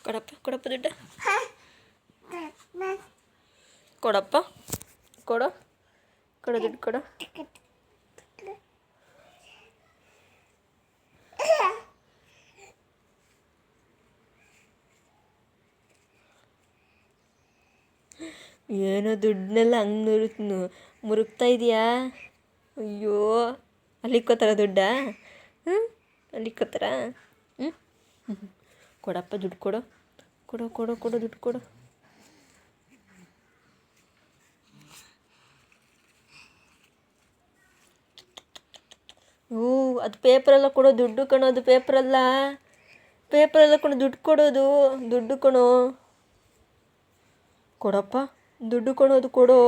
ಕೊಡಪ್ಪ ಕೊಡಪ್ಪ ದುಡ್ಡು ಕೊಡಪ್ಪ ಕೊಡು ಕೊಡು ದುಡ್ಡು ಕೊಡು. ಏನೋ ದುಡ್ಡನ್ನೆಲ್ಲ ಹಂಗೆ ಮುರುಕ್ತಾ ಇದೆಯಾ? ಅಯ್ಯೋ ಅಲ್ಲಿಕ್ಕೋತಾರ ದುಡ್ಡಾ? ಹ್ಞೂ ಅಲ್ಲಿಕ್ಕೋತಾರ. ಹ್ಞೂ ಕೊಡಪ್ಪ ದುಡ್ಡು ಕೊಡು ಕೊಡು ಕೊಡು ಕೊಡು ದುಡ್ಡು ಕೊಡು. ಹ್ಞೂ ಅದು ಪೇಪರೆಲ್ಲ ಕೊಡೋ ದುಡ್ಡು ಕಣೋ, ಅದು ಪೇಪರೆಲ್ಲ ಕೊಡು ದುಡ್ಡು ಕೊಡೋದು ದುಡ್ಡು ಕಣೋ. ಕೊಡಪ್ಪ ದುಡ್ಡು ಕೊಡೋದು ಕೊಡು.